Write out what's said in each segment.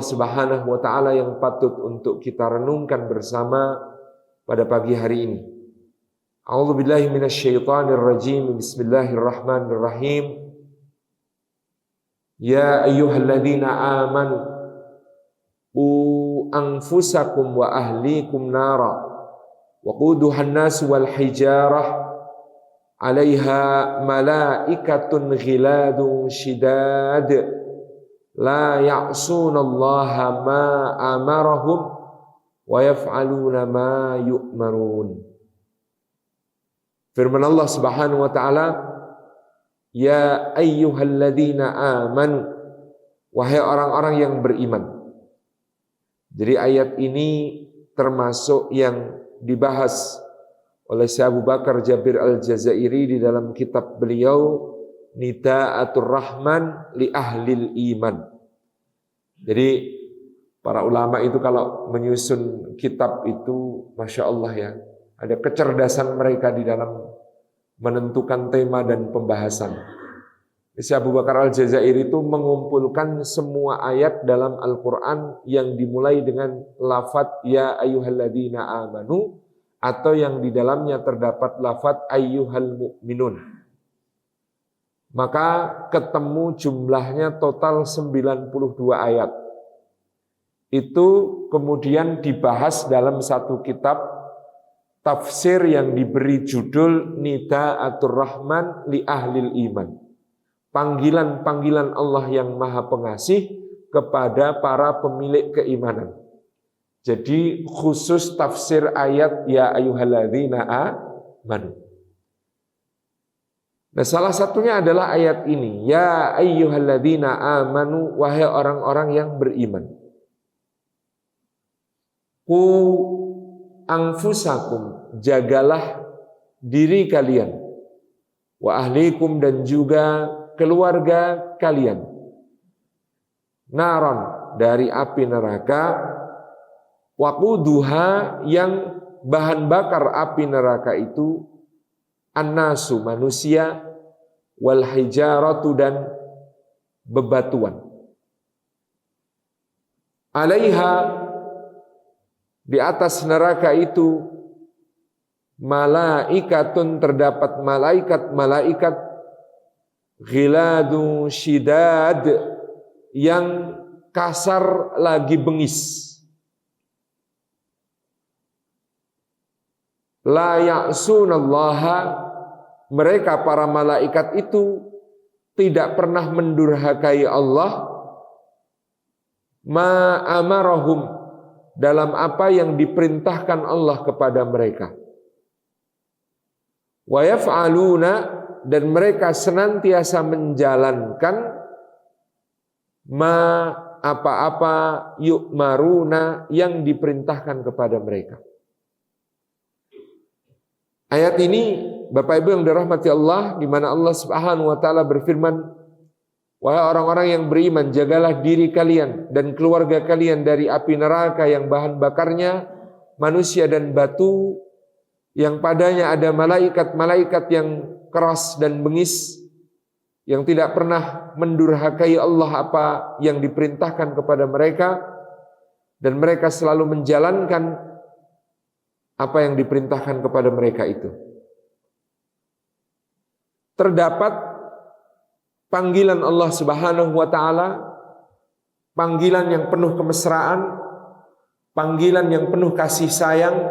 Allah Subhanahu wa taala yang patut untuk kita renungkan bersama pada pagi hari ini. A'udzubillahi minasyaitonirrajim. Bismillahirrahmanirrahim. Ya ayyuhalladzina amanu qu anfusakum wa ahlikum nara waquduhan nas wal hijarah 'alaiha malaikatun ghiladun shidad la ya'sunallaha ma amarahum wa yaf'aluna ma yu'marun. Firman Allah Subhanahu wa taala, ya ayyuhalladzina amanu, wahai orang-orang yang beriman. Jadi ayat ini termasuk yang dibahas oleh Syekh Abu Bakar Jabir Al-Jazairi di dalam kitab beliau Nida'atur Rahman li Ahlil Iman. Jadi para ulama itu kalau menyusun kitab itu Masya Allah ya, ada kecerdasan mereka di dalam menentukan tema dan pembahasan. Syekh Abu Bakar Al-Jazairi itu mengumpulkan semua ayat dalam Al-Quran yang dimulai dengan lafadz ya ayyuhalladzina amanu atau yang di dalamnya terdapat lafadz ayyuhal mu'minun. Maka ketemu jumlahnya total 92 ayat. Itu kemudian dibahas dalam satu kitab tafsir yang diberi judul Nida'atur Rahman li Ahlil Iman. Panggilan-panggilan Allah yang Maha Pengasih kepada para pemilik keimanan. Jadi khusus tafsir ayat ya ayyuhalladzina amanu. Nah, salah satunya adalah ayat ini, ya ayyuhalladzina amanu, wahai orang-orang yang beriman. Qu anfusakum, jagalah diri kalian, wa ahlikum, dan juga keluarga kalian, naron, dari api neraka, waquduha, yang bahan bakar api neraka itu annasu, manusia, wal hijaratu, dan bebatuan. Alaiha, di atas neraka itu, malaikatun, terdapat malaikat-malaikat, ghiladu shidad, yang kasar lagi bengis. La ya'sunallaha, mereka para malaikat itu tidak pernah mendurhakai Allah, ma amarahum, dalam apa yang diperintahkan Allah kepada mereka. Wa yaf'aluna, dan mereka senantiasa menjalankan ma, apa-apa, yu'maruna, yang diperintahkan kepada mereka. Ayat ini Bapak Ibu yang dirahmati Allah, di mana Allah Subhanahu wa taala berfirman, wahai orang-orang yang beriman, jagalah diri kalian dan keluarga kalian dari api neraka yang bahan bakarnya manusia dan batu, yang padanya ada malaikat-malaikat yang keras dan bengis, yang tidak pernah mendurhakai Allah apa yang diperintahkan kepada mereka, dan mereka selalu menjalankan apa yang diperintahkan kepada mereka itu. Terdapat panggilan Allah Subhanahu wa taala, panggilan yang penuh kemesraan, panggilan yang penuh kasih sayang,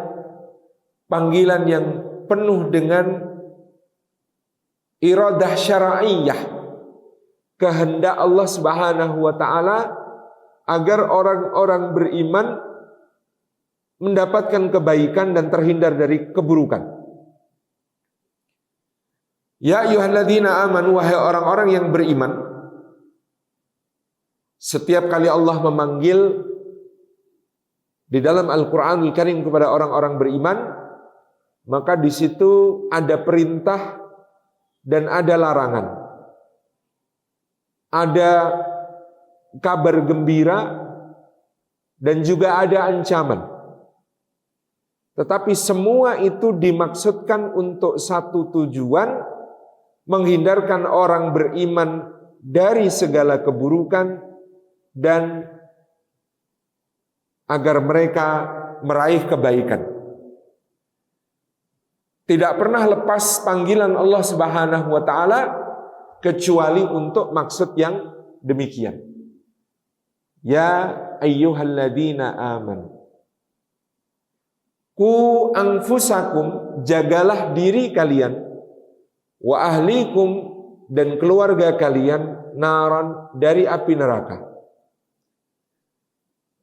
panggilan yang penuh dengan iradah syar'iyyah, kehendak Allah Subhanahu wa taala agar orang-orang beriman mendapatkan kebaikan dan terhindar dari keburukan. Ya ayyuhalladzina amanu, wahai orang-orang yang beriman. Setiap kali Allah memanggil di dalam Al-Qur'anul Karim kepada orang-orang beriman, maka di situ ada perintah dan ada larangan. Ada kabar gembira dan juga ada ancaman. Tetapi semua itu dimaksudkan untuk satu tujuan, menghindarkan orang beriman dari segala keburukan dan agar mereka meraih kebaikan. Tidak pernah lepas panggilan Allah Subhanahu wa taala kecuali untuk maksud yang demikian. Ya ayyuhalladzina amanu ku anfusakum, jagalah diri kalian, wa ahlikum, dan keluarga kalian, naran, dari api neraka.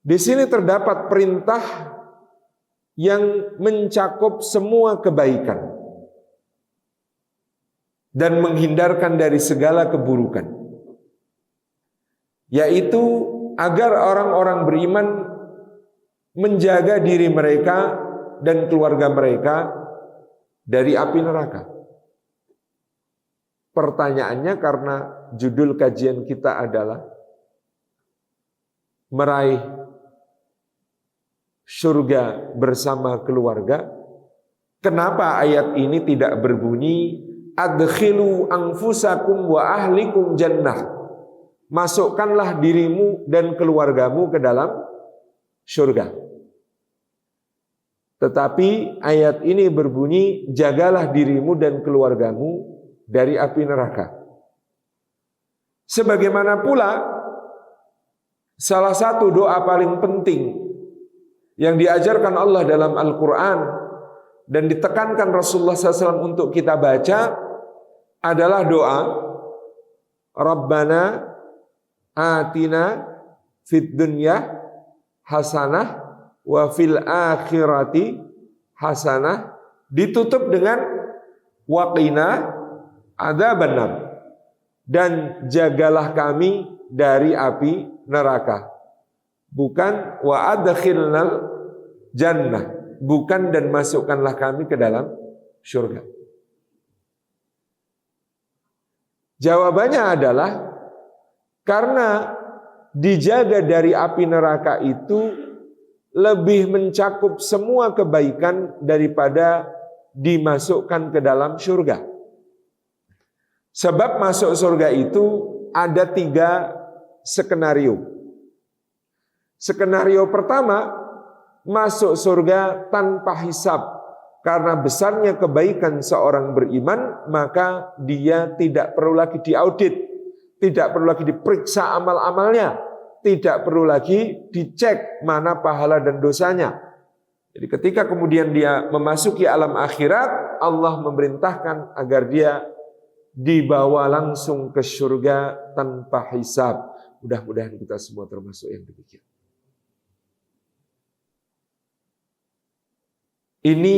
Di sini terdapat perintah yang mencakup semua kebaikan dan menghindarkan dari segala keburukan, yaitu agar orang-orang beriman menjaga diri mereka dan keluarga mereka dari api neraka. Pertanyaannya, karena judul kajian kita adalah meraih surga bersama keluarga, kenapa ayat ini tidak berbunyi adkhilu anfusakum wa ahlikum jannah, masukkanlah dirimu dan keluargamu ke dalam surga? Tetapi ayat ini berbunyi jagalah dirimu dan keluargamu dari api neraka. Sebagaimana pula salah satu doa paling penting yang diajarkan Allah dalam Al-Quran dan ditekankan Rasulullah SAW untuk kita baca adalah doa Rabbana atina fid dunya hasanah wa fil akhirati hasanah, ditutup dengan waqina adzabannar, dan jagalah kami dari api neraka. Bukan wa adkhilnal jannah, bukan dan masukkanlah kami ke dalam surga. Jawabannya adalah karena dijaga dari api neraka itu lebih mencakup semua kebaikan daripada dimasukkan ke dalam surga. Sebab masuk surga itu ada 3 skenario. Skenario pertama, masuk surga tanpa hisab. Karena besarnya kebaikan seorang beriman, maka dia tidak perlu lagi diaudit, tidak perlu lagi diperiksa amal-amalnya, tidak perlu lagi dicek mana pahala dan dosanya. Jadi ketika kemudian dia memasuki alam akhirat, Allah memerintahkan agar dia dibawa langsung ke surga tanpa hisab. Mudah-mudahan kita semua termasuk yang demikian. Ini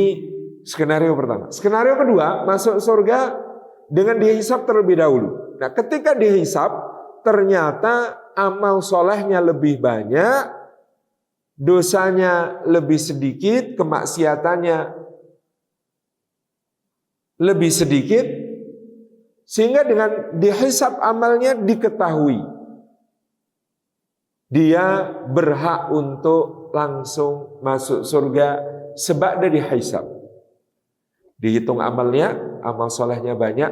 skenario pertama. Skenario kedua, masuk surga dengan dihisab terlebih dahulu. Nah, ketika dihisab, ternyata amal solehnya lebih banyak, dosanya lebih sedikit, kemaksiatannya lebih sedikit, sehingga dengan dihisab amalnya diketahui dia berhak untuk langsung masuk surga sebab dari hisab. Dihitung amalnya, amal solehnya banyak,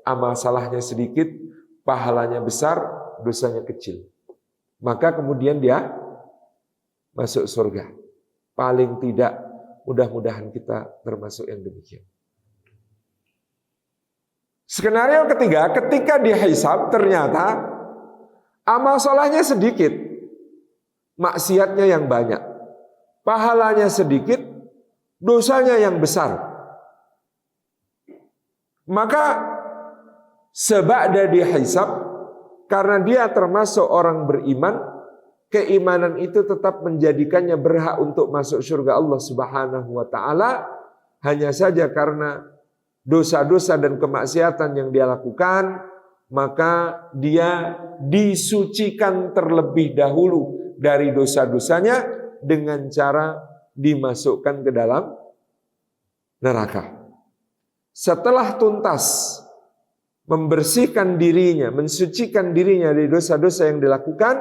amal salahnya sedikit, pahalanya besar, dosanya kecil. Maka kemudian dia masuk surga. Paling tidak, mudah-mudahan kita termasuk yang demikian. Skenario ketiga, ketika dihisab ternyata amal salahnya sedikit, maksiatnya yang banyak, pahalanya sedikit, dosanya yang besar. Maka seba'da dihisab, karena dia termasuk orang beriman, keimanan itu tetap menjadikannya berhak untuk masuk surga Allah Subhanahu wa taala. Hanya saja karena dosa-dosa dan kemaksiatan yang dia lakukan, maka dia disucikan terlebih dahulu dari dosa-dosanya dengan cara dimasukkan ke dalam neraka. Setelah tuntas membersihkan dirinya, mensucikan dirinya dari dosa-dosa yang dilakukan,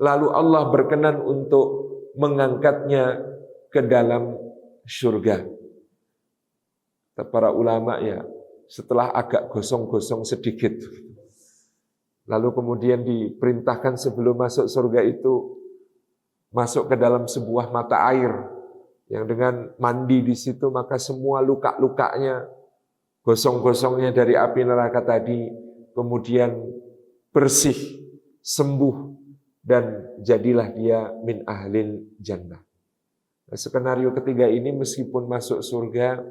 lalu Allah berkenan untuk mengangkatnya ke dalam surga. Para ulama ya, setelah agak gosong-gosong sedikit, lalu kemudian diperintahkan sebelum masuk surga itu masuk ke dalam sebuah mata air yang dengan mandi di situ maka semua luka-lukanya, gosong-gosongnya dari api neraka tadi kemudian bersih, sembuh, dan jadilah dia min ahlil jannah. Nah, skenario ketiga ini meskipun masuk surga,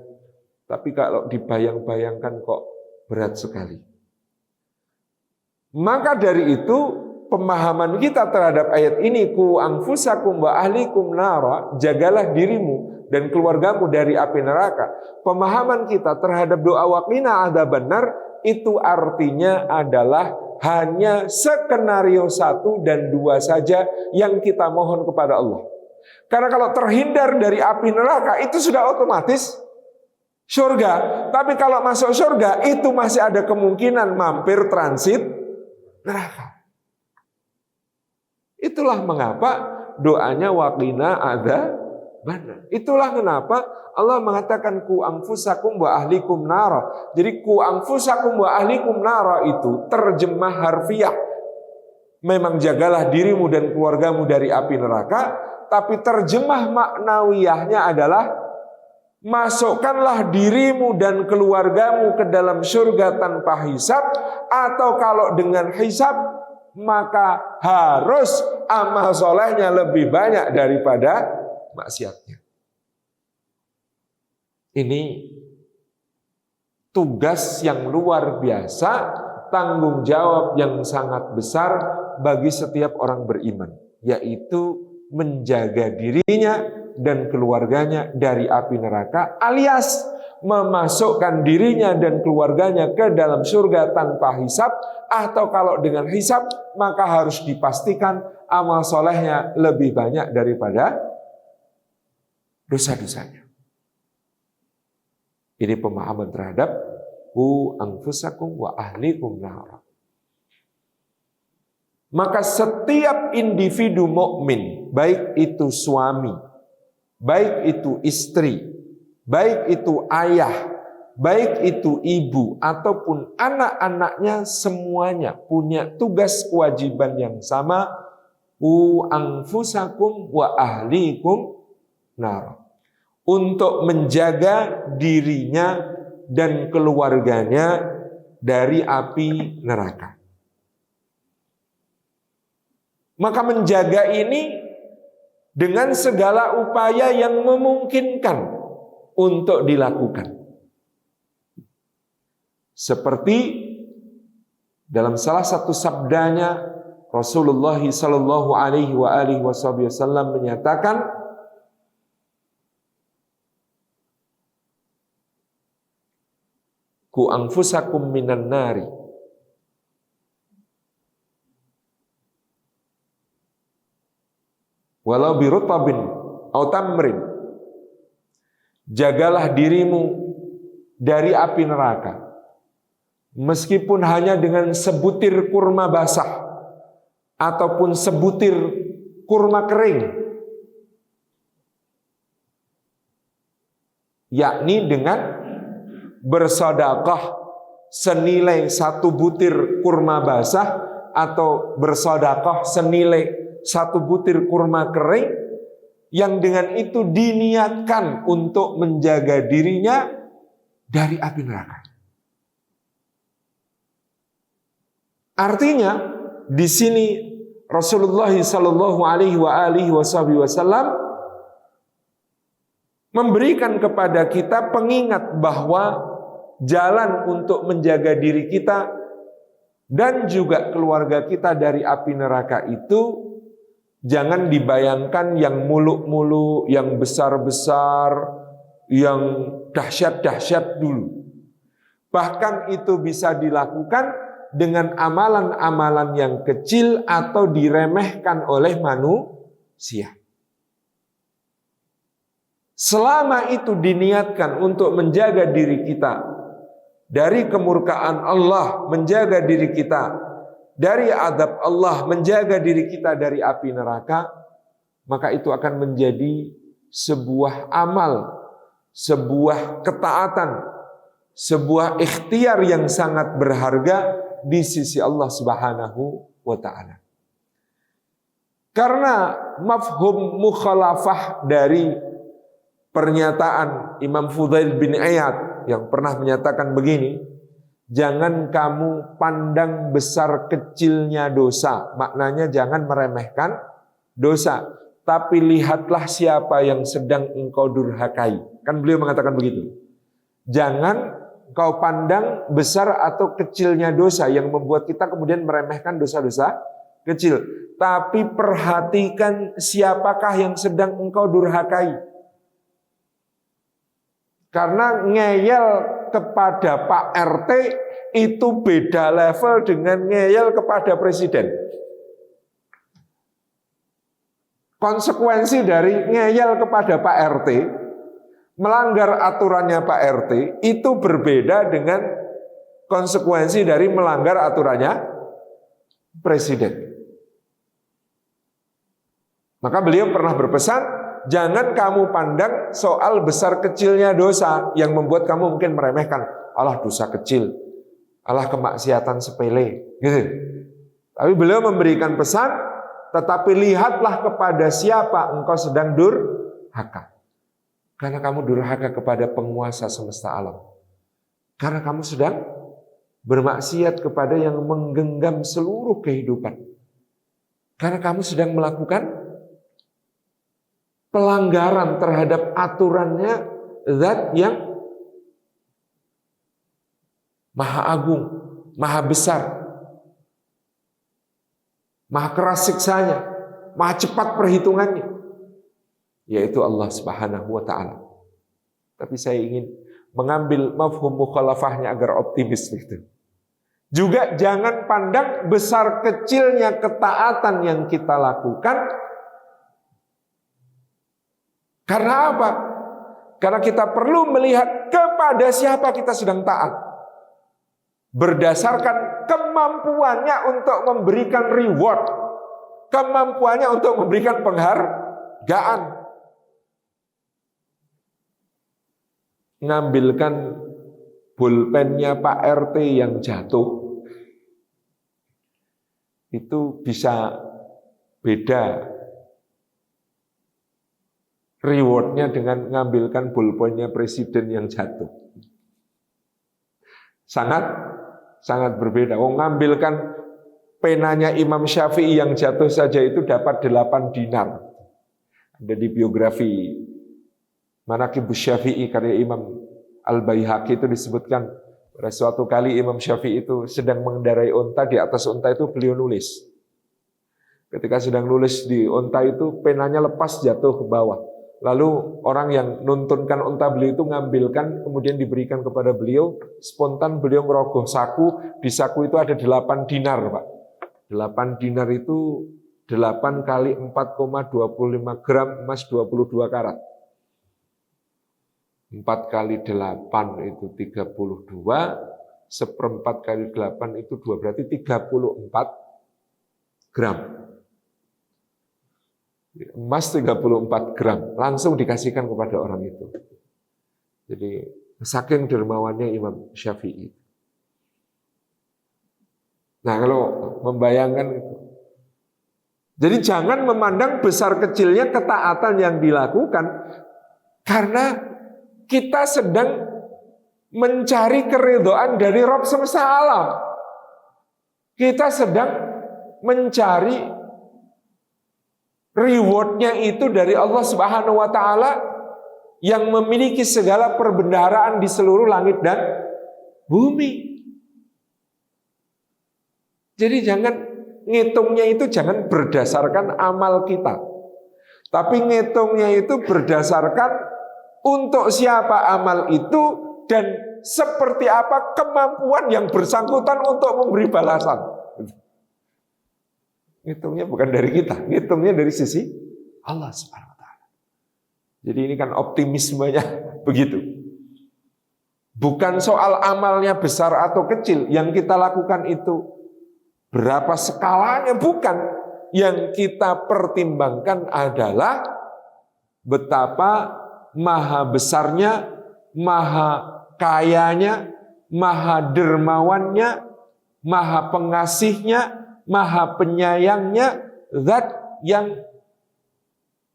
tapi kalau dibayang-bayangkan kok berat sekali. Maka dari itu pemahaman kita terhadap ayat ini, ku anfusakum wa ahlikum nara, jagalah dirimu dan keluargamu dari api neraka. Pemahaman kita terhadap doa waqina adzabannar itu artinya adalah hanya skenario 1 dan 2 saja yang kita mohon kepada Allah. Karena kalau terhindar dari api neraka itu sudah otomatis surga. Tapi kalau masuk surga itu masih ada kemungkinan mampir transit neraka. Itulah mengapa doanya waqina adzabannar. Itulah kenapa Allah mengatakan ku anfusakum wa ahlikum nara. Jadi ku anfusakum wa ahlikum nara itu terjemah harfiah. Memang jagalah dirimu dan keluargamu dari api neraka, tapi terjemah maknawiyahnya adalah masukkanlah dirimu dan keluargamu ke dalam surga tanpa hisab, atau kalau dengan hisab maka harus amal solehnya lebih banyak daripada maksiatnya. Ini tugas yang luar biasa, tanggung jawab yang sangat besar bagi setiap orang beriman, yaitu menjaga dirinya dan keluarganya dari api neraka, alias memasukkan dirinya dan keluarganya ke dalam surga tanpa hisab, atau kalau dengan hisab maka harus dipastikan amal solehnya lebih banyak daripada dosa-dosanya. Ini pemahaman terhadap ku anfusakum wa ahlikum nara. Maka setiap individu mukmin, baik itu suami, baik itu istri, baik itu ayah, baik itu ibu, ataupun anak-anaknya, semuanya punya tugas kewajiban yang sama, ku anfusakum wa ahlikum nar, untuk menjaga dirinya dan keluarganya dari api neraka. Maka menjaga ini dengan segala upaya yang memungkinkan untuk dilakukan. Seperti dalam salah satu sabdanya Rasulullah sallallahu alaihi wasallam menyatakan, ku anfusakum minan nari, walau birutabin au tamrin, jagalah dirimu dari api neraka meskipun hanya dengan sebutir kurma basah ataupun sebutir kurma kering, yakni dengan bersedekah senilai 1 butir kurma basah atau bersedekah senilai 1 butir kurma kering, yang dengan itu diniatkan untuk menjaga dirinya dari api neraka. Artinya di sini Rasulullah sallallahu alaihi wasallam memberikan kepada kita pengingat bahwa jalan untuk menjaga diri kita dan juga keluarga kita dari api neraka itu jangan dibayangkan yang muluk-muluk, yang besar-besar, yang dahsyat-dahsyat dulu. Bahkan itu bisa dilakukan dengan amalan-amalan yang kecil atau diremehkan oleh manusia. Selama itu diniatkan untuk menjaga diri kita dari kemurkaan Allah, menjaga diri kita dari azab Allah, menjaga diri kita dari api neraka, maka itu akan menjadi sebuah amal, sebuah ketaatan, sebuah ikhtiar yang sangat berharga di sisi Allah Subhanahu wa ta'ala. Karena mafhum mukhalafah dari pernyataan Imam Fudail bin Iyad yang pernah menyatakan begini, jangan kamu pandang besar kecilnya dosa, maknanya jangan meremehkan dosa, tapi lihatlah siapa yang sedang engkau durhakai. Kan beliau mengatakan begitu. Jangan kau pandang besar atau kecilnya dosa yang membuat kita kemudian meremehkan dosa-dosa kecil, tapi perhatikan siapakah yang sedang engkau durhakai. Karena ngeyel kepada Pak RT itu beda level dengan ngeyel kepada presiden. Konsekuensi dari ngeyel kepada Pak RT, melanggar aturannya Pak RT, itu berbeda dengan konsekuensi dari melanggar aturannya presiden. Maka beliau pernah berpesan, jangan kamu pandang soal besar kecilnya dosa yang membuat kamu mungkin meremehkan. Allah dosa kecil, Allah kemaksiatan sepele, gitu. Tapi beliau memberikan pesan, tetapi lihatlah kepada siapa engkau sedang durhaka. Karena kamu durhaka kepada penguasa semesta alam. Karena kamu sedang bermaksiat kepada yang menggenggam seluruh kehidupan. Karena kamu sedang melakukan pelanggaran terhadap aturannya zat yang maha agung, maha besar, maha keras siksanya, maha cepat perhitungannya, yaitu Allah Subhanahu wa ta'ala. Tapi saya ingin mengambil mafhum mukhalafahnya agar optimis gitu. Juga jangan pandang besar kecilnya ketaatan yang kita lakukan. Karena apa? Karena kita perlu melihat kepada siapa kita sedang taat. Berdasarkan kemampuannya untuk memberikan reward, kemampuannya untuk memberikan penghargaan. Ngambilkan pulpennya Pak RT yang jatuh, itu bisa beda rewardnya dengan ngambilkan pulpennya presiden yang jatuh. Sangat berbeda. Ngambilkan penanya Imam Syafi'i yang jatuh saja itu dapat 8 dinar. Ada di biografi Manaqibus Syafi'i karya Imam Al-Baihaqi itu disebutkan pada suatu kali Imam Syafi'i itu sedang mengendarai unta, di atas unta itu beliau nulis. Ketika sedang nulis di unta itu penanya lepas jatuh ke bawah. Lalu orang yang nuntunkan unta beliau itu ngambilkan, kemudian diberikan kepada beliau. Spontan beliau ngerogoh saku, di saku itu ada 8 dinar, Pak. 8 dinar itu 8 kali 4,25 gram emas 22 karat. 4 kali 8 itu 32, seperempat kali 8 itu 2, berarti 34 gram. Emas 34 gram, langsung dikasihkan kepada orang itu. Jadi saking dermawannya Imam Syafi'i. Nah, kalau membayangkan itu. Jadi jangan memandang besar kecilnya ketaatan yang dilakukan, karena kita sedang mencari keridhaan dari Rabb semesta alam. Kita sedang mencari rewardnya itu dari Allah Subhanahu wa ta'ala yang memiliki segala perbendaharaan di seluruh langit dan bumi. Jadi jangan ngitungnya itu jangan berdasarkan amal kita, tapi ngitungnya itu berdasarkan untuk siapa amal itu dan seperti apa kemampuan yang bersangkutan untuk memberi balasan. Ngitungnya bukan dari kita, ngitungnya dari sisi Allah Subhanahu wa ta'ala. Jadi ini kan optimismenya begitu. Bukan soal amalnya besar atau kecil, yang kita lakukan itu berapa skalanya, bukan. Yang kita pertimbangkan adalah betapa maha besarnya, maha kayanya, maha dermawannya, maha pengasihnya, maha penyayangnya zat yang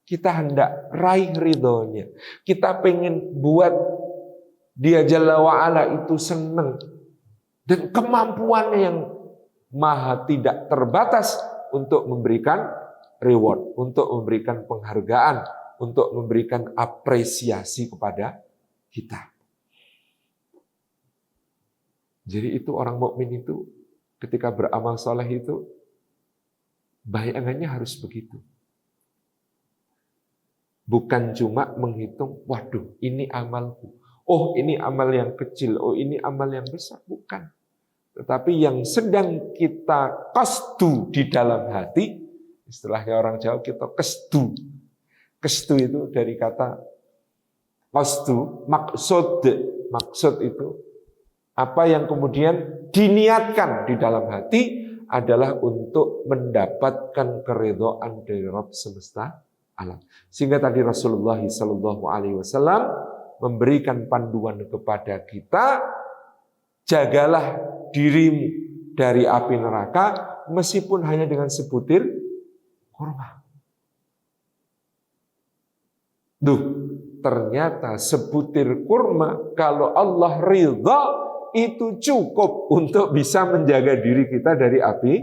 kita hendak raih ridhonya. Kita pengen buat dia Jalla wa'ala itu senang. Dan kemampuannya yang maha tidak terbatas untuk memberikan reward, untuk memberikan penghargaan, untuk memberikan apresiasi kepada kita. Jadi itu orang mukmin itu ketika beramal soleh itu bayangannya harus begitu. Bukan cuma menghitung, waduh ini amalku, oh ini amal yang kecil, oh ini amal yang besar, bukan. Tetapi yang sedang kita qasdu di dalam hati, istilahnya orang Jawa kita qasdu. Qasdu itu dari kata qasdu, maksud itu apa yang kemudian diniatkan di dalam hati adalah untuk mendapatkan keridhaan dari Rabb semesta alam. Sehingga tadi Rasulullah SAW memberikan panduan kepada kita, jagalah dirimu dari api neraka meskipun hanya dengan sebutir kurma. Duh, ternyata sebutir kurma kalau Allah ridha itu cukup untuk bisa menjaga diri kita dari api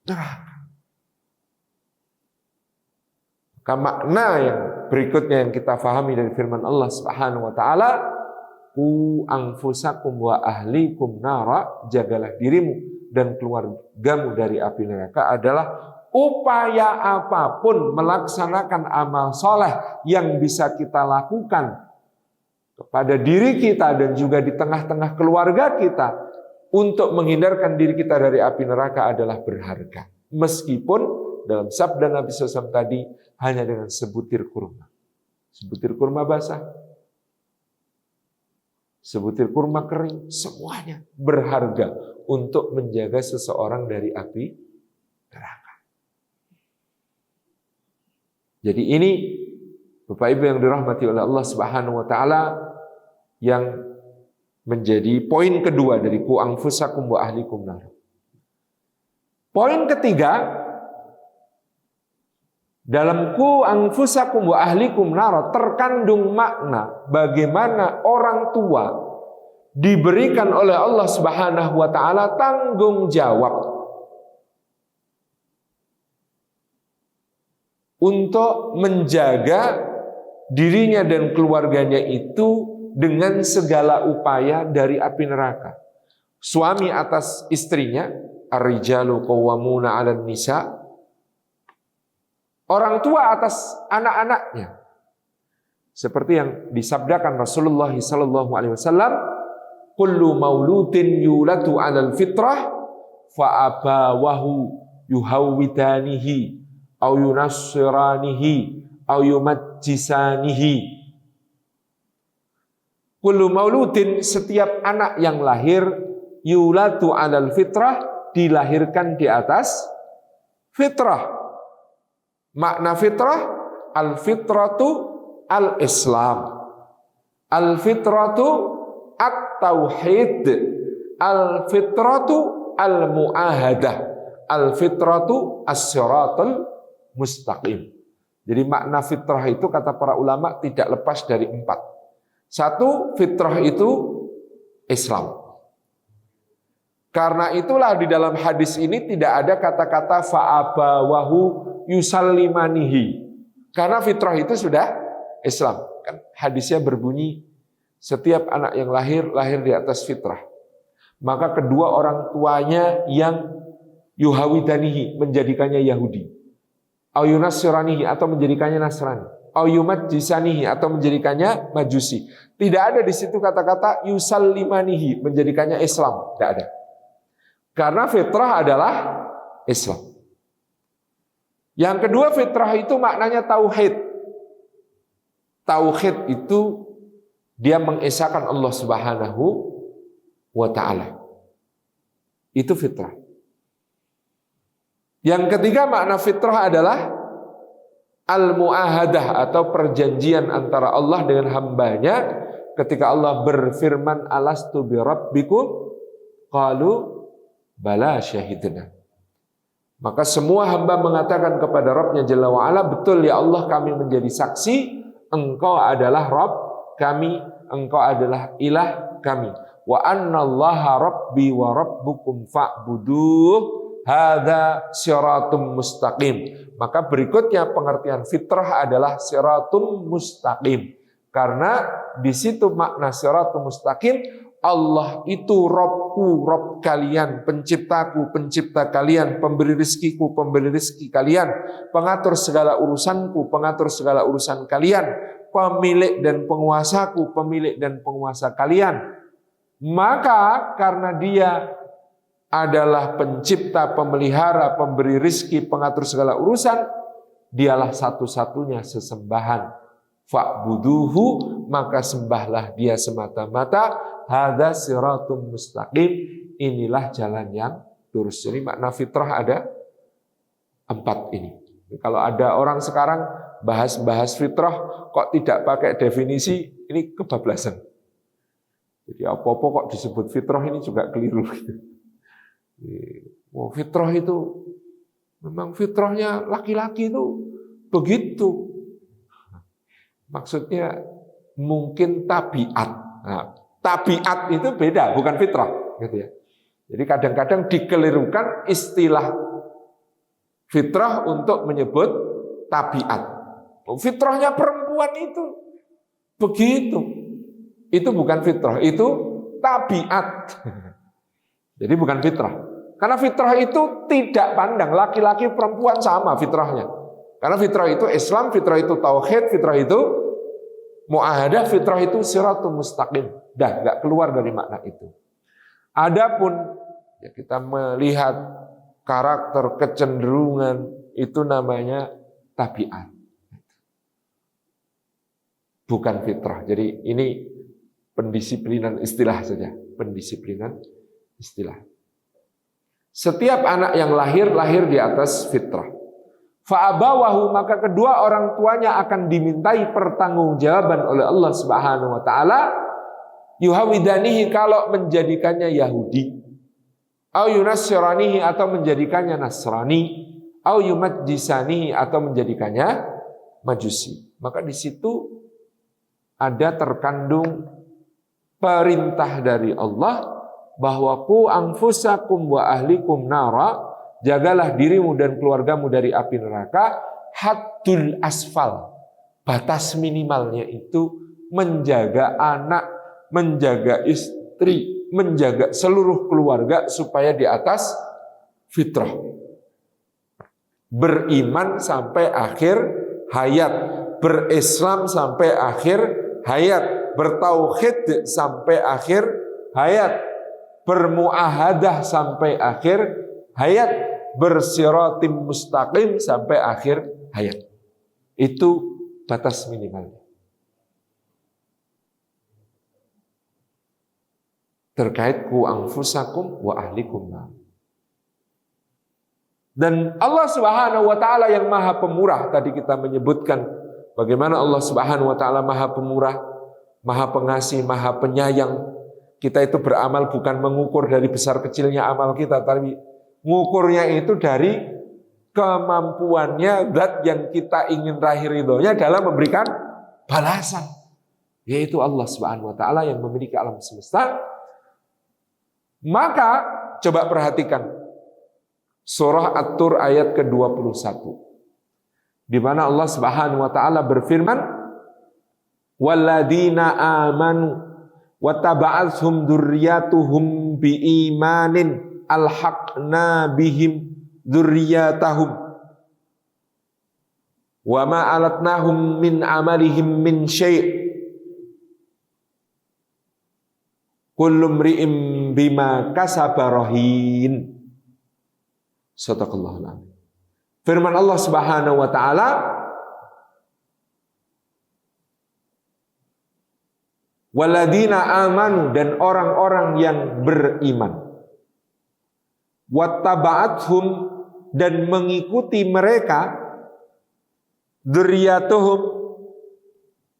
neraka. Maka makna yang berikutnya yang kita fahami dari firman Allah Subhanahu wa taala, "Qu anfusakum wa ahlikum nara", jagalah dirimu dan keluargamu dari api neraka, adalah upaya apapun melaksanakan amal soleh yang bisa kita lakukan kepada diri kita dan juga di tengah-tengah keluarga kita untuk menghindarkan diri kita dari api neraka adalah berharga. Meskipun dalam sabda Nabi SAW tadi hanya dengan sebutir kurma. Sebutir kurma basah, sebutir kurma kering, semuanya berharga untuk menjaga seseorang dari api neraka. Jadi ini Bapak Ibu yang dirahmati oleh Allah Subhanahu wa taala yang menjadi poin kedua dari qu anfusakum wa ahlikum nar. Poin ketiga, dalam qu anfusakum wa ahlikum nar terkandung makna bagaimana orang tua diberikan oleh Allah Subhanahu wa taala tanggung jawab untuk menjaga dirinya dan keluarganya itu dengan segala upaya dari api neraka. Suami atas istrinya, ar-rijalu qawwamuna 'alan nisa. Orang tua atas anak-anaknya. Seperti yang disabdakan Rasulullah SAW, kullu mauludin yulatu 'alal fitrah fa abawahu yuhawwidanihi au yunassiranihi au yumajjisanihi. Kullu mauludin, setiap anak yang lahir, yulatu 'alal fitrah, dilahirkan di atas fitrah. Makna fitrah, al-fitratu al-islam, al-fitratu at-tauhid, al-fitratu al-mu'ahadah, al-fitratu as-siratul mustaqim. Jadi makna fitrah itu kata para ulama tidak lepas dari 4. Satu, fitrah itu Islam. Karena itulah di dalam hadis ini tidak ada kata-kata fa'abawahu yusallimanihi. Karena fitrah itu sudah Islam. Kan hadisnya berbunyi setiap anak yang lahir di atas fitrah. Maka kedua orang tuanya yang yuhawidanihi, menjadikannya Yahudi. Au yunassiranihi, atau menjadikannya Nasrani. Au yumajjisanihi, atau menjadikannya Majusi. Tidak ada di situ kata-kata yusallimanihi, menjadikannya Islam. Tidak ada. Karena fitrah adalah Islam. Yang kedua, fitrah itu maknanya tauhid. Tauhid itu dia mengesahkan Allah Subhanahu wa taala. Itu fitrah. Yang ketiga, makna fitrah adalah al-mu'ahadah, atau perjanjian antara Allah dengan hambanya ketika Allah berfirman, alastu bi rabbikum qalu bala syahidna. Maka semua hamba mengatakan kepada Rabbnya Jalla wa'ala, betul ya Allah, kami menjadi saksi, Engkau adalah Rabb kami, Engkau adalah ilah kami. Wa annallaha rabbi wa rabbukum fa'buduh, hadza siratum mustaqim. Maka berikutnya pengertian fitrah adalah siratum mustaqim. Karena di situ makna siratum mustaqim, Allah itu Rabbku, Rabb kalian, penciptaku, pencipta kalian, pemberi rizkiku, pemberi rizki kalian, pengatur segala urusanku, pengatur segala urusan kalian, pemilik dan penguasaku, pemilik dan penguasa kalian. Maka karena dia adalah pencipta, pemelihara, pemberi rizki, pengatur segala urusan, dialah satu-satunya sesembahan. Fa'buduhu, maka sembahlah dia semata-mata. Hadza siratum mustaqim, inilah jalan yang lurus. Jadi makna fitrah ada 4 ini. Kalau ada orang sekarang bahas fitrah kok tidak pakai definisi, ini kebablasan. Jadi apa-apa kok disebut fitrah, ini juga keliru. Oh, fitrah itu memang fitrahnya laki-laki itu begitu. Maksudnya mungkin tabiat. Nah, tabiat itu beda, bukan fitrah, gitu ya. Jadi kadang-kadang dikelirukan istilah fitrah untuk menyebut tabiat. Fitrahnya perempuan itu begitu. Itu bukan fitrah, itu tabiat. Jadi bukan fitrah. Karena fitrah itu tidak pandang laki-laki perempuan sama fitrahnya. Karena fitrah itu Islam, fitrah itu tauhid, fitrah itu muahadah, fitrah itu siratul mustaqim. Dah nggak keluar dari makna itu. Adapun ya kita melihat karakter, kecenderungan, itu namanya tabiat. Bukan fitrah. Jadi ini pendisiplinan istilah saja, pendisiplinan istilah. Setiap anak yang lahir di atas fitrah. Fa'abawahu, maka kedua orang tuanya akan dimintai pertanggungjawaban oleh Allah Subhanahu wa taala, yuhawidanihi, kalau menjadikannya Yahudi, au yunassiranihi, atau menjadikannya Nasrani, au yumajjisanihi, atau menjadikannya Majusi. Maka di situ ada terkandung perintah dari Allah bahwa ku anfusakum wa ahlikum nara, jagalah dirimu dan keluargamu dari api neraka. Haddul asfal, batas minimalnya itu menjaga anak, menjaga istri, menjaga seluruh keluarga supaya di atas fitrah, beriman sampai akhir hayat, berislam sampai akhir hayat, bertauhid sampai akhir hayat, bermuahadah sampai akhir hayat, bersiratim mustaqim sampai akhir hayat. Itu batas minimalnya. Terkait ku anfusakum wa ahlikum. Dan Allah Subhanahu wa taala yang Maha Pemurah, tadi kita menyebutkan bagaimana Allah Subhanahu wa taala Maha Pemurah, Maha Pengasih, Maha Penyayang. Kita itu beramal bukan mengukur dari besar kecilnya amal kita, tapi mengukurnya itu dari kemampuannya zat yang kita ingin raih ridhonya dalam memberikan balasan, yaitu Allah Subhanahu wa taala yang memiliki alam semesta. Maka coba perhatikan surah At-Tur ayat ke-21, di mana Allah Subhanahu wa taala berfirman, walladzina amanu wattaba'athum dzurriyyatuhum biimanin alhaqna bihim dzurriyyatahum wa ma alatnahum min amalihim min syai' kullu mri'im bima kasaba rahin. Shadaqallahul adzim. Firman Allah Subhanahu wa taala, walladzina amanu, dan orang-orang yang beriman, wattaba'athum, dan mengikuti mereka, dzurriyyatuhum,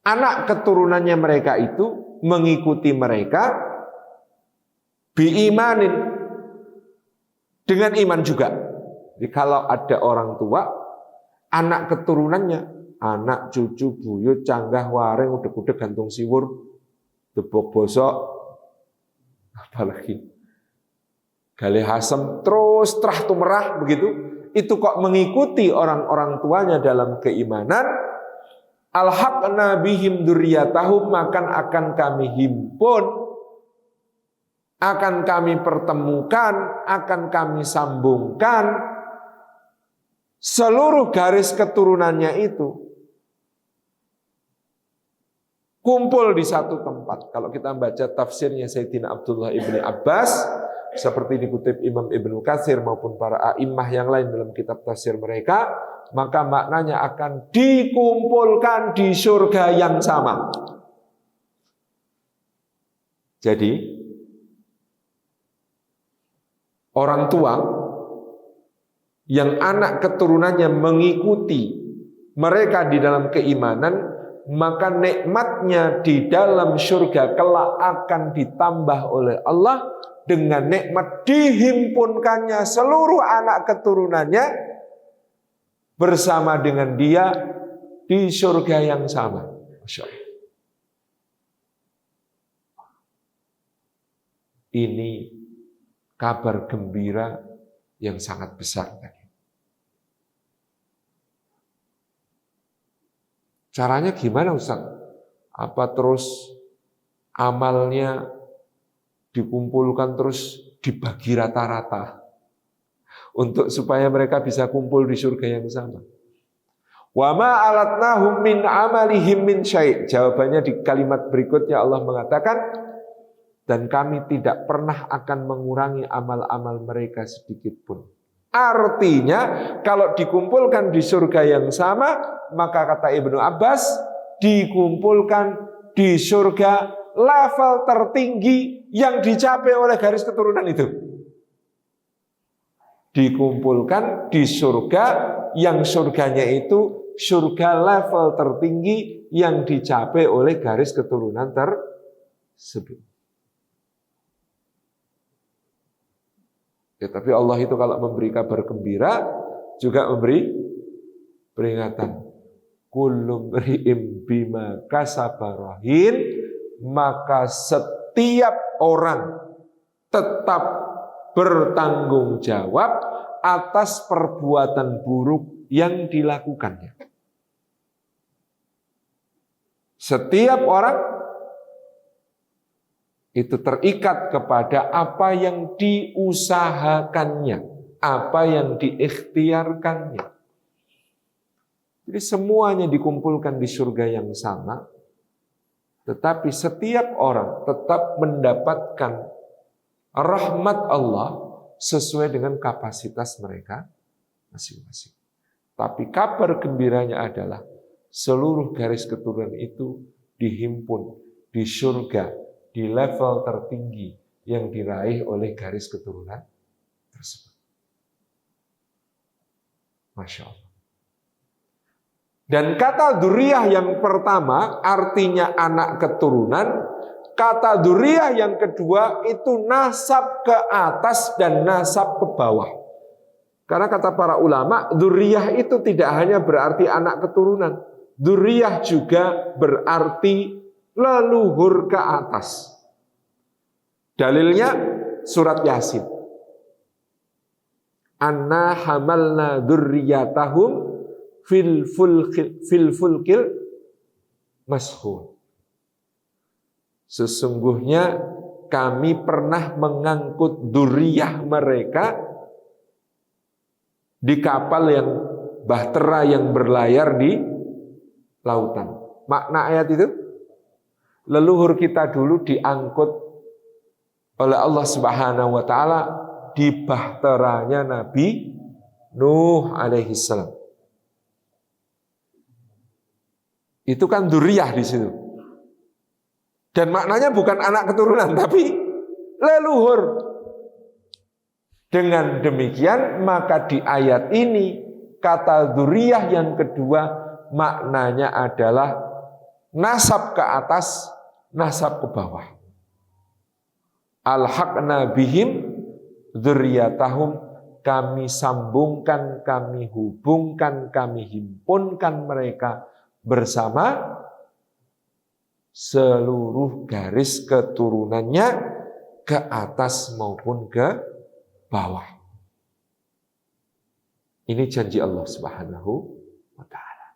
anak keturunannya mereka itu mengikuti mereka, biimanin, dengan iman juga. Jadi kalau ada orang tua, anak keturunannya, anak, cucu, buyut, canggah, waring, udeg-udeg, gantung siwur, debok bosok, apalagi galih asem, terus terah tumerah begitu, itu kok mengikuti orang-orang tuanya dalam keimanan, alhaqna bihim dzurriyyatahum, maka akan kami himpun, akan kami pertemukan, akan kami sambungkan seluruh garis keturunannya itu kumpul di satu tempat. Kalau kita baca tafsirnya Sayyidina Abdullah ibni Abbas, seperti dikutip Imam Ibnu Katsir maupun para a'immah yang lain dalam kitab tafsir mereka, maka maknanya akan dikumpulkan di surga yang sama. Jadi orang tua yang anak keturunannya mengikuti mereka di dalam keimanan, maka nikmatnya di dalam surga kelak akan ditambah oleh Allah dengan nikmat dihimpunkannya seluruh anak keturunannya bersama dengan dia di surga yang sama. Masya Allah. Ini kabar gembira yang sangat besar tadi. Caranya gimana Ustaz? Apa terus amalnya dikumpulkan terus dibagi rata-rata untuk supaya mereka bisa kumpul di surga yang sama? Wa ma alatnahum min amalihim min syai'. Jawabannya di kalimat berikutnya Allah mengatakan, dan kami tidak pernah akan mengurangi amal-amal mereka sedikit pun. Artinya kalau dikumpulkan di surga yang sama, maka kata Ibnu Abbas, dikumpulkan di surga level tertinggi yang dicapai oleh garis keturunan itu. Dikumpulkan di surga yang surganya itu surga level tertinggi yang dicapai oleh garis keturunan tersebut. Ya, tapi Allah itu kalau memberi kabar gembira juga memberi peringatan. Kullu mri'im bima kasaba rahin, maka setiap orang tetap bertanggung jawab atas perbuatan buruk yang dilakukannya. Setiap orang itu terikat kepada apa yang diusahakannya, apa yang diikhtiarkannya. Jadi semuanya dikumpulkan di surga yang sama, tetapi setiap orang tetap mendapatkan rahmat Allah sesuai dengan kapasitas mereka masing-masing. Tapi kabar gembiranya adalah seluruh garis keturunan itu dihimpun di surga di level tertinggi yang diraih oleh garis keturunan tersebut. Masya Allah. Dan kata dzurriyyah yang pertama artinya anak keturunan, kata dzurriyyah yang kedua itu nasab ke atas dan nasab ke bawah. Karena kata para ulama, dzurriyyah itu tidak hanya berarti anak keturunan, dzurriyyah juga berarti leluhur ke atas. Dalilnya surat Yasin. Anna hamalna dzurriyyatahum fil fulkil mashhun. Sesungguhnya kami pernah mengangkut dzurriyyah mereka di kapal yang bahtera yang berlayar di lautan. Makna ayat itu, leluhur kita dulu diangkut oleh Allah Subhanahu wa taala di bahteranya Nabi Nuh alaihi salam. Itu kan dzurriyyah di situ. Dan maknanya bukan anak keturunan tapi leluhur. Dengan demikian maka di ayat ini kata dzurriyyah yang kedua maknanya adalah nasab ke atas, nasab ke bawah. Alhaqna bihim dzurriyyatahum, kami sambungkan, kami hubungkan, kami himpunkan mereka bersama seluruh garis keturunannya ke atas maupun ke bawah. Ini janji Allah Subhanahu wa Ta'ala.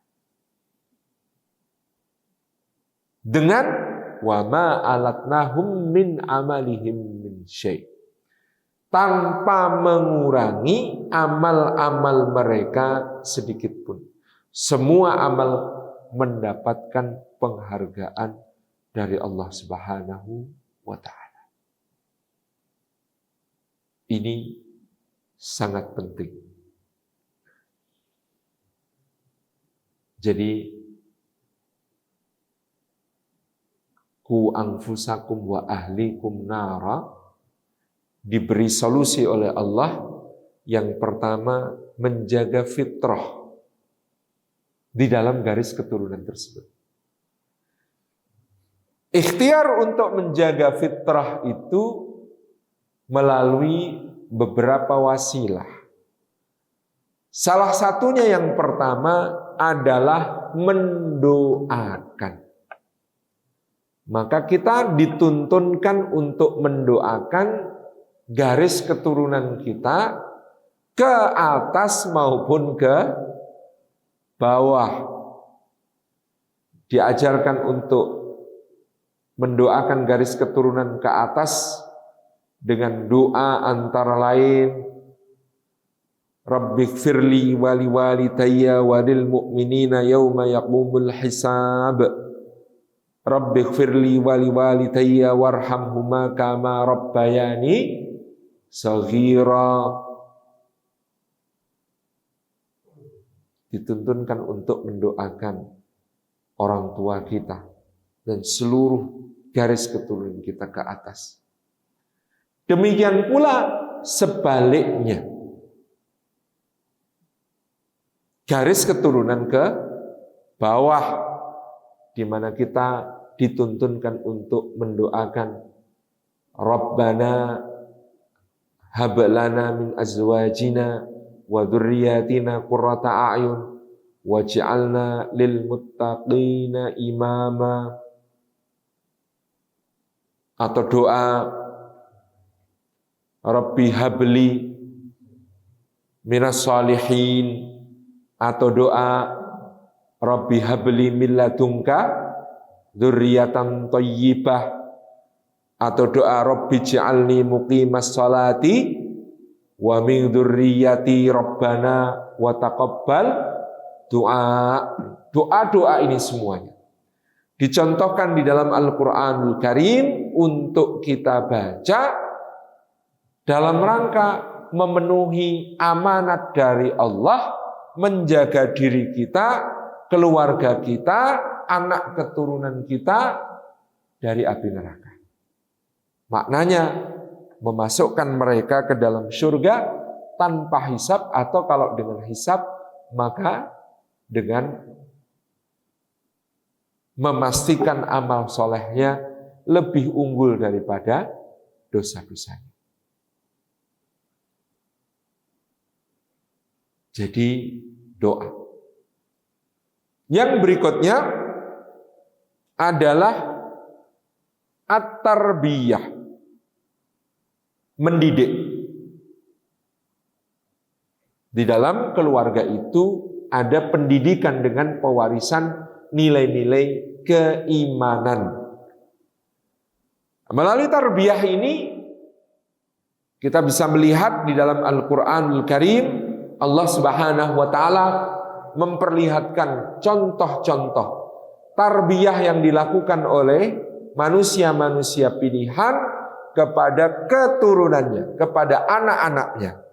Dengan wa ma alatnahum min amalihim min syai', tanpa mengurangi amal-amal mereka sedikit pun. Semua amal mendapatkan penghargaan dari Allah Subhanahu wa Ta'ala. Ini sangat penting. Jadi ku anfusakum wa ahlikum nara diberi solusi oleh Allah. Yang pertama, menjaga fitrah di dalam garis keturunan tersebut. Ikhtiar untuk menjaga fitrah itu melalui beberapa wasilah. Salah satunya yang pertama adalah mendoakan. Maka kita dituntunkan untuk mendoakan garis keturunan kita ke atas maupun ke bawah. Diajarkan untuk mendoakan garis keturunan ke atas dengan doa antara lain Rabbighfirli wali walidayya walil mu'minina yauma yaqumul hisab. Rabbighfirli wali walidayya warhamhuma kama rabbayani shaghira. Dituntunkan untuk mendoakan orang tua kita dan seluruh garis keturunan kita ke atas. Demikian pula sebaliknya, garis keturunan ke bawah, di mana kita dituntunkan untuk mendoakan Rabbana hab lana min azwajina wa dzurriyyatina qurrata a'yun waj'alna lil muttaqina imama. Atau doa Rabbi habli minas salihin, atau doa Rabbi habli min ladunka dzurriyyatan thayyibah, atau doa Rabbi ij'alni muqimas sholati wa min dzurriyyati rabbana wa taqabbal doa. Doa-doa ini semuanya dicontohkan di dalam Al-Qur'anul Karim untuk kita baca dalam rangka memenuhi amanat dari Allah, menjaga diri kita, keluarga kita, anak keturunan kita dari api neraka. Maknanya memasukkan mereka ke dalam surga tanpa hisab, atau kalau dengan hisab maka dengan memastikan amal solehnya lebih unggul daripada dosa-dosanya. Jadi doa. Yang berikutnya adalah at-tarbiyah, mendidik. Di dalam keluarga itu ada pendidikan dengan pewarisan nilai-nilai keimanan. Melalui tarbiyah ini kita bisa melihat di dalam Al-Qur'anul Karim Allah Subhanahu wa Ta'ala memperlihatkan contoh-contoh tarbiyah yang dilakukan oleh manusia-manusia pilihan kepada keturunannya, kepada anak-anaknya.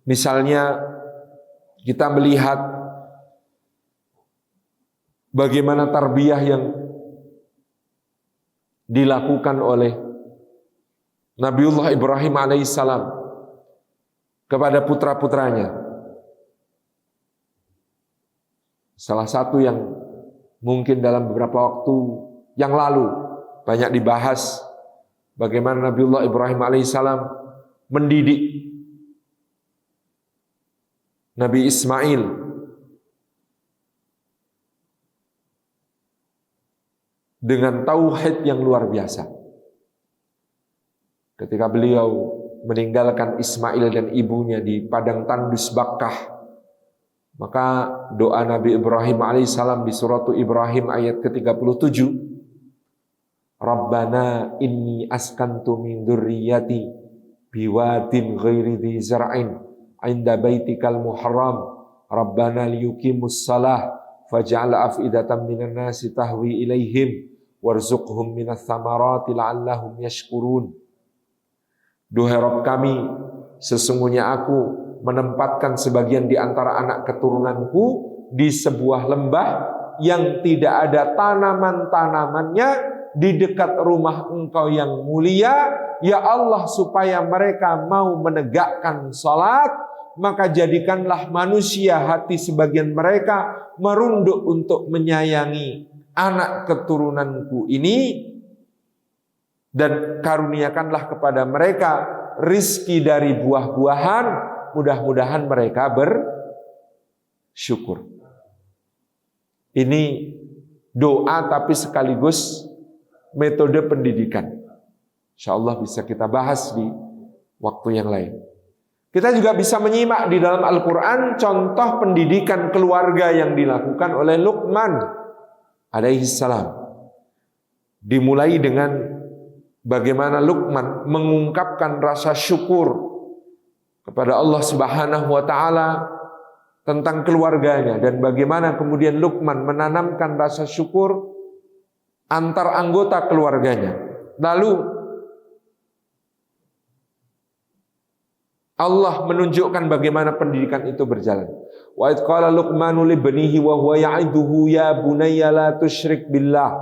Misalnya kita melihat bagaimana tarbiyah yang dilakukan oleh Nabiullah Ibrahim alaihissalam kepada putra-putranya. Salah satu yang mungkin dalam beberapa waktu yang lalu banyak dibahas, bagaimana Nabiullah Ibrahim alaihissalam mendidik Nabi Ismail dengan tauhid yang luar biasa. Ketika beliau meninggalkan Ismail dan ibunya di padang tandus Bakkah, maka doa Nabi Ibrahim alaihissalam di surat Ibrahim ayat ke-37, Rabbana inni askantu min dzurriyyati biwadin ghairi dzi zar'in 'inda baitikal muharram Rabbana liyuqimus shalah faj'al af'idatan minan nasi tahwi ilaihim warzuqhum minats tsamarati la'allahum yashkurun. Duhai Rabb kami, sesungguhnya aku menempatkan sebagian di antara anak keturunanku di sebuah lembah yang tidak ada tanaman-tanamannya di dekat rumah Engkau yang mulia. Ya Allah, supaya mereka mau menegakkan salat, maka jadikanlah manusia hati sebagian mereka merunduk untuk menyayangi anak keturunanku ini, dan karuniakanlah kepada mereka rizki dari buah-buahan, mudah-mudahan mereka bersyukur. Ini doa tapi sekaligus metode pendidikan. InsyaAllah bisa kita bahas di waktu yang lain. Kita juga bisa menyimak di dalam Al-Quran contoh pendidikan keluarga yang dilakukan oleh Luqman alaihissalam. Dimulai dengan bagaimana Luqman mengungkapkan rasa syukur kepada Allah Subhanahu wa taala tentang keluarganya, dan bagaimana kemudian Luqman menanamkan rasa syukur antar anggota keluarganya. Lalu Allah menunjukkan bagaimana pendidikan itu berjalan. Wa idh qala Luqmanu li banihi wa huwa ya'iduhu ya bunayya la tusyrik billah.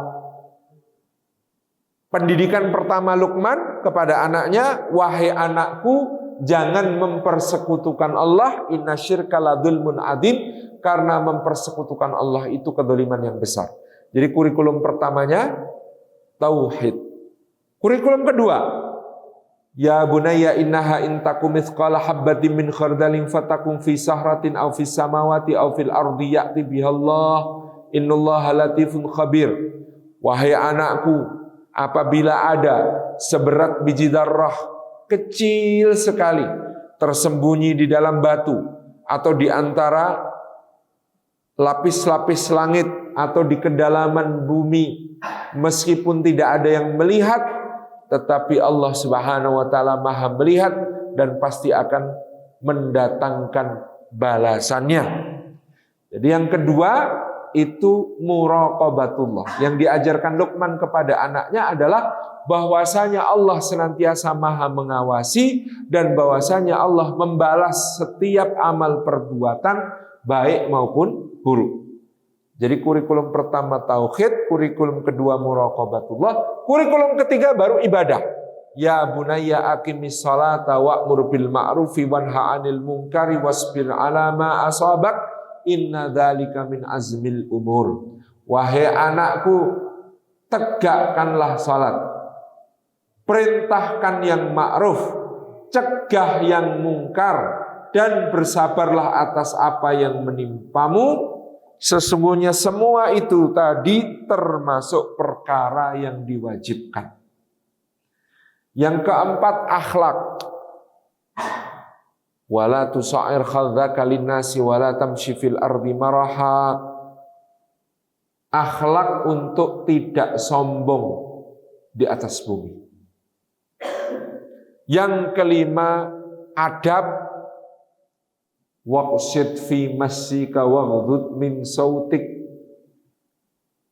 Pendidikan pertama Luqman kepada anaknya, wahai anakku, jangan mempersekutukan Allah, innasyirka ladzulmun adzim, karena mempersekutukan Allah itu kedzaliman yang besar. Jadi kurikulum pertamanya tauhid. Kurikulum kedua, ya bunayya innaha in takum mithqala habbatin min khardalin fatakum fi sahratin aw fis samawati aw fil ardi ya'ti bihallah innallaha latifun khabir. Wahai anakku, apabila ada seberat biji darah kecil sekali tersembunyi di dalam batu atau di antara lapis-lapis langit atau di kedalaman bumi, meskipun tidak ada yang melihat, tetapi Allah Subhanahu wa taala Maha melihat dan pasti akan mendatangkan balasannya. Jadi yang kedua itu muraqabatullah. Yang diajarkan Luqman kepada anaknya adalah bahwasanya Allah senantiasa Maha mengawasi dan bahwasanya Allah membalas setiap amal perbuatan baik maupun buruk. Jadi kurikulum pertama tauhid, kurikulum kedua muraqabatullah, kurikulum ketiga baru ibadah. Ya bunayya aqimis sholata wa'mur bil ma'rufi wanha 'anil munkari wasbir 'ala ma asabak inna dzalika min azmil umur. Wahai anakku, tegakkanlah salat, perintahkan yang ma'ruf, cegah yang mungkar, dan bersabarlah atas apa yang menimpamu. Sesungguhnya semua itu tadi termasuk perkara yang diwajibkan. Yang keempat, akhlak. Wala tusa'ir khadzaka linnasi wala tamshi fil ardi maraha. Akhlak untuk tidak sombong di atas bumi. Yang kelima, adab. Waqsid fi masyika waghdud min sautik,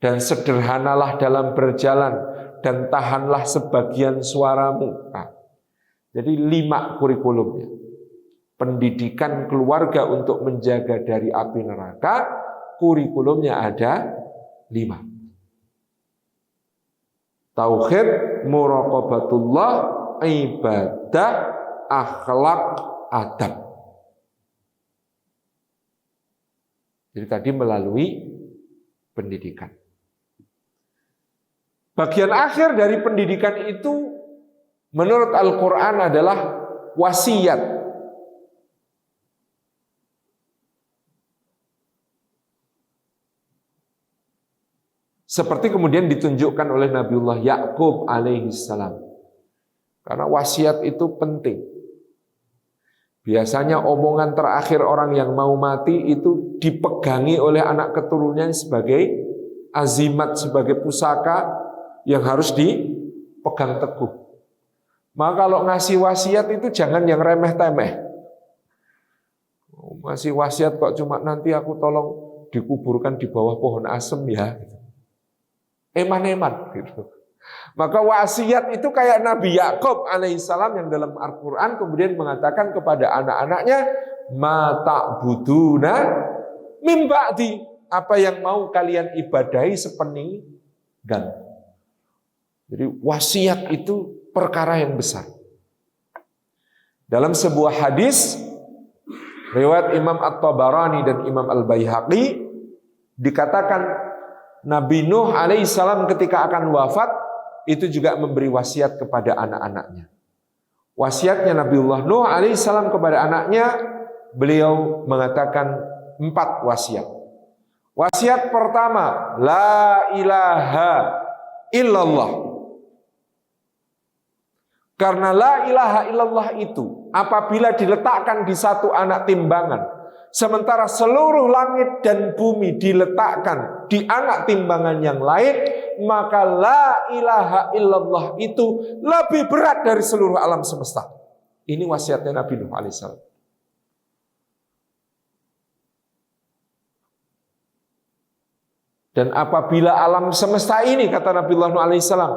dan sederhanalah dalam berjalan dan tahanlah sebagian suaramu. Nah, jadi 5 kurikulumnya. Pendidikan keluarga untuk menjaga dari api neraka, kurikulumnya ada 5. Tauhid, muraqabatullah, ibadah, akhlak, adab. Jadi tadi melalui pendidikan. Bagian akhir dari pendidikan itu menurut Al-Quran adalah wasiat. Seperti kemudian ditunjukkan oleh Nabiullah Yakub alaihissalam. Karena wasiat itu penting. Biasanya omongan terakhir orang yang mau mati itu dipegangi oleh anak keturunannya sebagai azimat, sebagai pusaka yang harus dipegang teguh. Maka kalau ngasih wasiat itu jangan yang remeh-temeh. Ngasih wasiat kok cuma nanti aku tolong dikuburkan di bawah pohon asem ya. Eman-eman gitu. Maka wasiat itu kayak Nabi Yakub alaihissalam yang dalam Al-Quran kemudian mengatakan kepada anak-anaknya, ma ta'buduna min ba'di, apa yang mau kalian ibadahi sepeninggal. Jadi wasiat itu perkara yang besar. Dalam sebuah hadis riwayat Imam At-Tabarani dan Imam Al-Baihaqi dikatakan Nabi Nuh alaihissalam ketika akan wafat itu juga memberi wasiat kepada anak-anaknya. Wasiatnya Nabiullah Nuh alaihissalam kepada anaknya, beliau mengatakan 4 wasiat. Wasiat pertama, la ilaha illallah. Karena la ilaha illallah itu apabila diletakkan di satu anak timbangan, sementara seluruh langit dan bumi diletakkan di anak timbangan yang lain, maka la ilaha illallah itu lebih berat dari seluruh alam semesta. Ini wasiatnya Nabi Nuh alaihissalam. Dan apabila alam semesta ini, kata Nabi Nuh alaihissalam,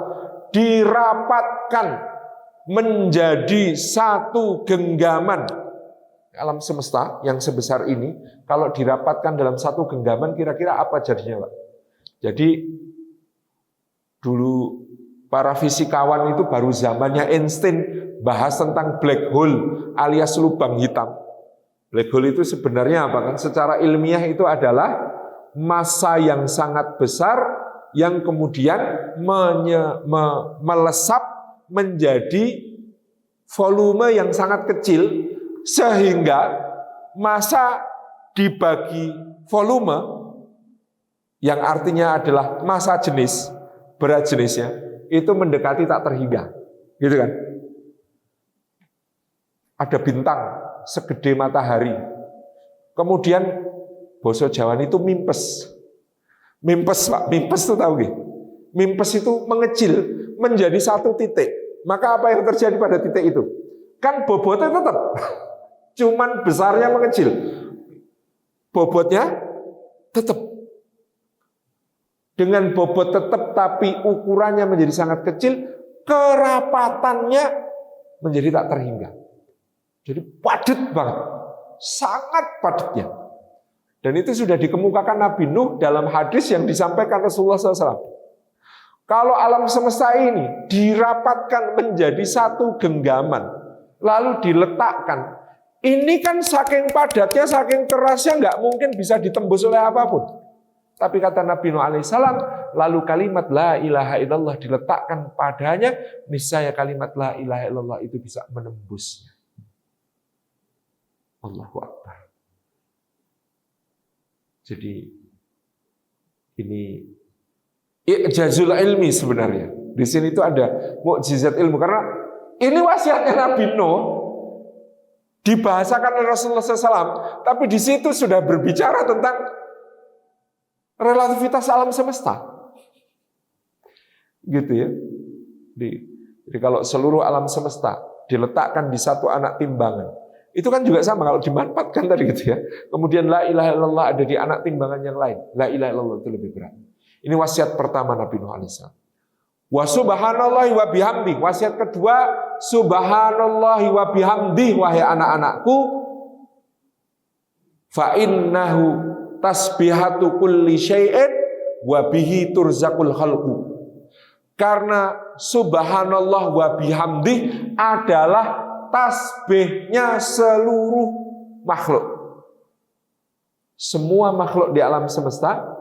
dirapatkan menjadi satu genggaman, alam semesta yang sebesar ini, kalau dirapatkan dalam satu genggaman, kira-kira apa jadinya, Pak? Jadi dulu para fisikawan itu baru zamannya Einstein bahas tentang black hole alias lubang hitam. Black hole itu sebenarnya apa kan? Secara ilmiah itu adalah massa yang sangat besar yang kemudian melesap menjadi volume yang sangat kecil, sehingga massa dibagi volume yang artinya adalah massa jenis, berat jenisnya itu mendekati tak terhingga, gitu kan? Ada bintang segede matahari, kemudian basa Jawa itu mimpes, Pak, mimpes itu tahu gak? Mimpes itu mengecil menjadi satu titik. Maka apa yang terjadi pada titik itu? Kan bobotnya tetap, cuman besarnya mengecil, bobotnya tetap. Dengan bobot tetap tapi ukurannya menjadi sangat kecil, kerapatannya menjadi tak terhingga. Jadi padat banget, sangat padatnya. Dan itu sudah dikemukakan Nabi Nuh dalam hadis yang disampaikan Rasulullah SAW. Kalau alam semesta ini dirapatkan menjadi satu genggaman, lalu diletakkan, ini kan saking padatnya, saking kerasnya nggak mungkin bisa ditembus oleh apapun. Tapi kata Nabi Nuh alaihissalam, lalu kalimat la ilaha illallah diletakkan padanya, niscaya kalimat la ilaha illallah itu bisa menembusnya. Allahu Akbar. Jadi ini i'jazul ilmi sebenarnya. Di sini itu ada mukjizat ilmu karena ini wasiatnya Nabi Nuh dibahasakan oleh Rasulullah SAW, tapi di situ sudah berbicara tentang relativitas alam semesta, gitu ya. Jadi kalau seluruh alam semesta diletakkan di satu anak timbangan, itu kan juga sama kalau dimanfaatkan tadi gitu ya. Kemudian la ilaha illallah ada di anak timbangan yang lain, la ilaha illallah itu lebih berat. Ini wasiat pertama Nabi Nuh alaihissalam. Wa subhanallahi wa bihamdi. Wasiat kedua, subhanallahi wa bihamdi, wahai anak-anakku, fa innahu tasbihatu kulli syai'in wa bihi turzaqul khalqu. Karena subhanallah wa bihamdi adalah tasbihnya seluruh makhluk. Semua makhluk di alam semesta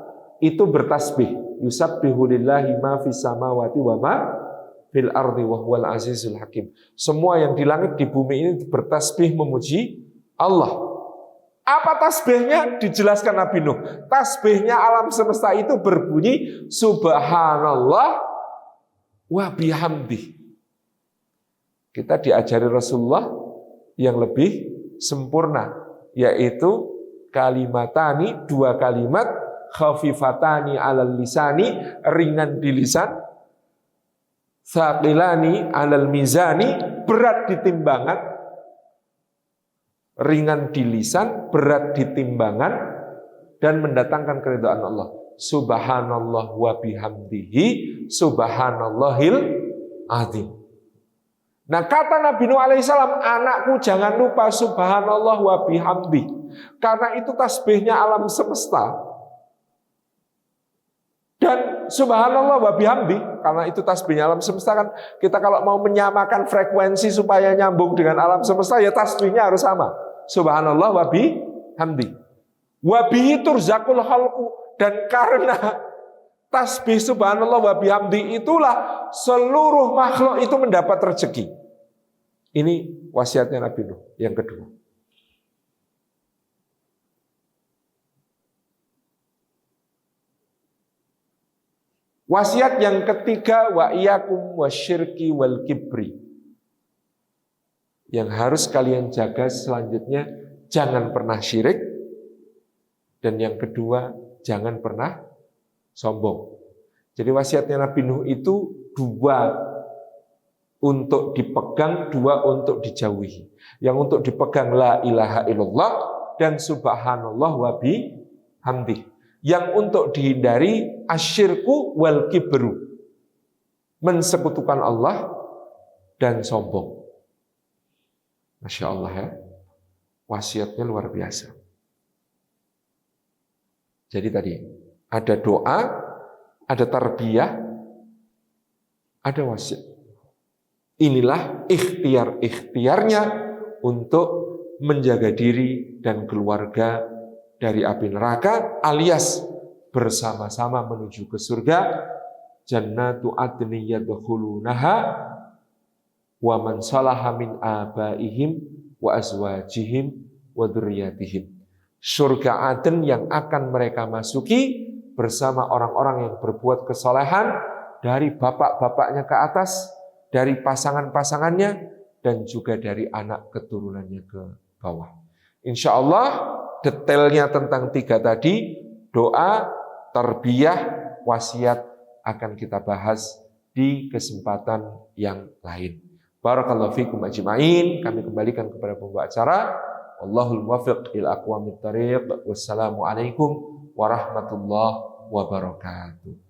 itu bertasbih. Yusabbihu lillahi ma fis samawati wa ma fil ardi wa huwal azizul hakim. Semua yang di langit di bumi ini bertasbih memuji Allah. Apa tasbihnya? Dijelaskan Nabi Nuh. Tasbihnya alam semesta itu berbunyi subhanallah wa bihamdi. Kita diajari Rasulullah yang lebih sempurna, yaitu kalimatani, 2 kalimat, khafifatani alal lisani, ringan di lisan, tsaqilani alal mizani, berat di timbangan, ringan di lisan, berat di timbangan, dan mendatangkan keridhaan Allah. Subhanallah wa bihamdihi, subhanallahil azim. Nah, kata Nabi Nuh alaihissalam, anakku jangan lupa subhanallah wa bihamdi, karena itu tasbihnya alam semesta. Dan subhanallah wa bihamdi, karena itu tasbihnya alam semesta, kan kita kalau mau menyamakan frekuensi supaya nyambung dengan alam semesta, ya tasbihnya harus sama. Subhanallah wa bihamdi. Wa bihi turzaqul khalqu, dan karena tasbih subhanallah wa bihamdi itulah seluruh makhluk itu mendapat rezeki. Ini wasiatnya Nabi Nuh yang kedua. Wasiat yang ketiga, wa iyyakum wasyirki wal kibri. Yang harus kalian jaga selanjutnya, jangan pernah syirik. Dan yang kedua, jangan pernah sombong. Jadi wasiatnya Nabi Nuh itu 2 untuk dipegang, 2 untuk dijauhi. Yang untuk dipegang la ilaha illallah dan subhanallah wa bihamdi. Yang untuk dihindari asyirku wal kibru, mensekutukan Allah dan sombong. Masya Allah ya, wasiatnya luar biasa. Jadi tadi ada doa, ada tarbiyah, ada wasiat. Inilah ikhtiarnya untuk menjaga diri dan keluarga dari api neraka, alias bersama-sama menuju ke surga. Jannatu adni yadkhulunaha wa man salaha min abaihim wa azwajihim wa dzurriyyatihim. Surga Aden yang akan mereka masuki bersama orang-orang yang berbuat kesalehan dari bapak-bapaknya ke atas, dari pasangan-pasangannya, dan juga dari anak keturunannya ke bawah. Insya Allah detailnya tentang 3 tadi, doa, tarbiyah, wasiat, akan kita bahas di kesempatan yang lain. Barakallahu fikum ajma'in. Kami kembalikan kepada pembawa acara. Wallahul muwaffiq ila aqwamit thariq. Wassalamualaikum warahmatullahi wabarakatuh.